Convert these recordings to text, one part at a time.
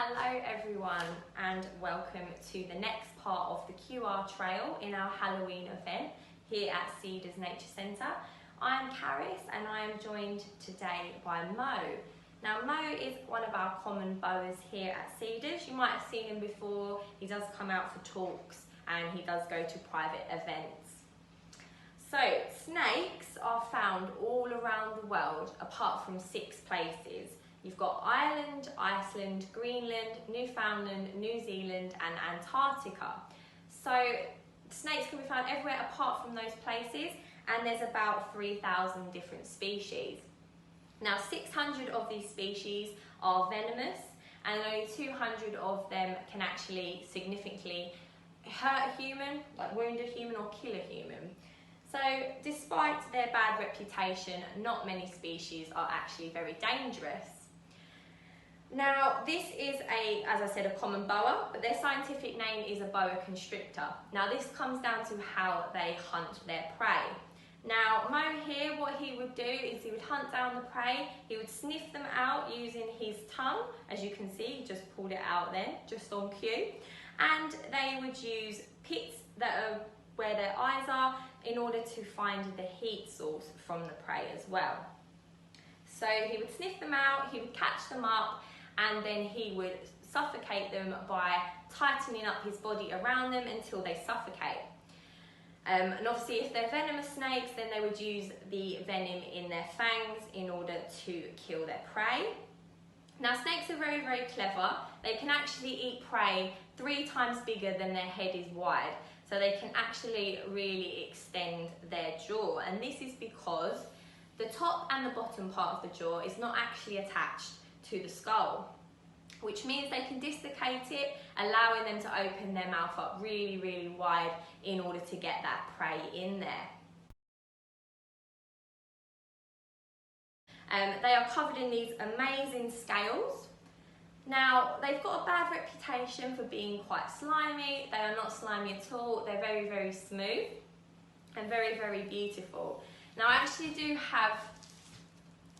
Hello everyone and welcome to the next part of the QR trail in our Halloween event here at Cedars Nature Centre. I'm Carys and I am joined today by Mo. Now Mo is one of our common boas here at Cedars. You might have seen him before. He does come out for talks and he does go to private events. So snakes are found all around the world apart from 6 places. You've got Ireland, Iceland, Greenland, Newfoundland, New Zealand and Antarctica. So snakes can be found everywhere apart from those places, and there's about 3,000 different species. Now 600 of these species are venomous and only 200 of them can actually significantly hurt a human, like wound a human or kill a human. So despite their bad reputation, not many species are actually very dangerous. Now this is as I said, a common boa, but their scientific name is a boa constrictor. Now this comes down to how they hunt their prey. Now Mo here, what he would do is he would hunt down the prey, he would sniff them out using his tongue. As you can see, he just pulled it out then, just on cue. And they would use pits that are where their eyes are in order to find the heat source from the prey as well. So he would sniff them out, he would catch them up, and then he would suffocate them by tightening up his body around them until they suffocate. And obviously if they're venomous snakes, then they would use the venom in their fangs in order to kill their prey. Now snakes are very, very clever. They can actually eat prey 3 times bigger than their head is wide. So they can actually really extend their jaw. And this is because the top and the bottom part of the jaw is not actually attached to the skull, which means they can dislocate it, allowing them to open their mouth up really, really wide in order to get that prey in there. They are covered in these amazing scales. Now, they've got a bad reputation for being quite slimy. They are not slimy at all. They're very, very smooth and very, very beautiful. Now, I actually do have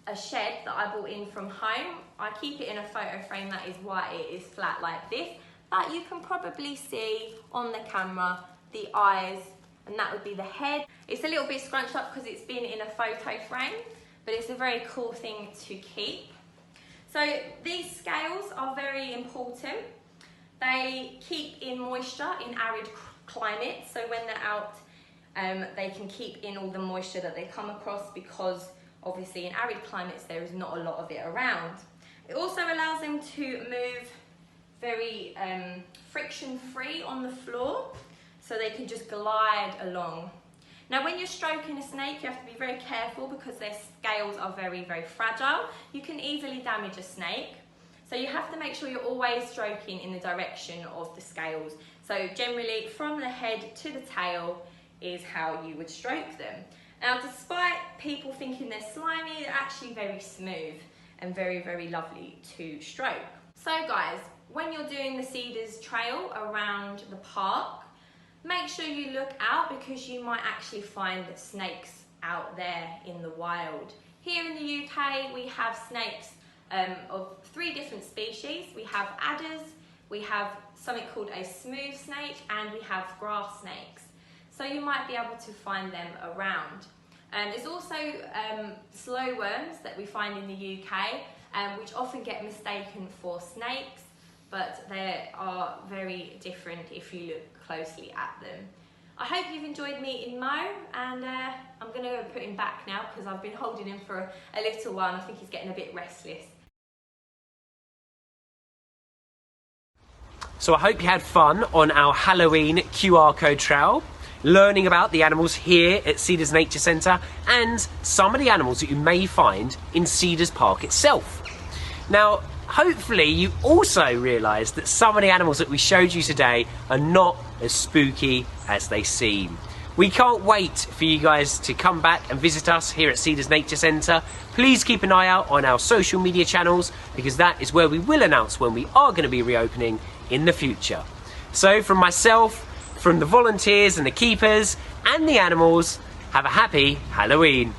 a shed that I bought in from home. I keep it in a photo frame, that is why it is flat like this. But you can probably see on the camera the eyes, and that would be the head. It's a little bit scrunched up because it's been in a photo frame, but it's a very cool thing to keep. So these scales are very important. They keep in moisture in arid climates. So when they're out, they can keep in all the moisture that they come across, because obviously in arid climates there is not a lot of it around. It also allows them to move very friction-free on the floor, so they can just glide along. Now when you're stroking a snake, you have to be very careful because their scales are very, very fragile. You can easily damage a snake. So you have to make sure you're always stroking in the direction of the scales. So generally from the head to the tail is how you would stroke them. Now despite people thinking they're slimy, they're actually very smooth and very, very lovely to stroke. So guys, when you're doing the Cedars Trail around the park, make sure you look out because you might actually find snakes out there in the wild. Here in the UK, we have snakes of 3 different species. We have adders, we have something called a smooth snake, and we have grass snakes. So you might be able to find them around. There's also slow worms that we find in the UK, which often get mistaken for snakes, but they are very different if you look closely at them. I hope you've enjoyed meeting Mo, and I'm going to go put him back now because I've been holding him for a little while and I think he's getting a bit restless. So I hope you had fun on our Halloween QR code trail, learning about the animals here at Cedars Nature Centre and some of the animals that you may find in Cedars Park itself. Now, hopefully you also realised that some of the animals that we showed you today are not as spooky as they seem. We can't wait for you guys to come back and visit us here at Cedars Nature Centre. Please keep an eye out on our social media channels because that is where we will announce when we are going to be reopening in the future. So from myself, from the volunteers and the keepers and the animals, have a happy Halloween.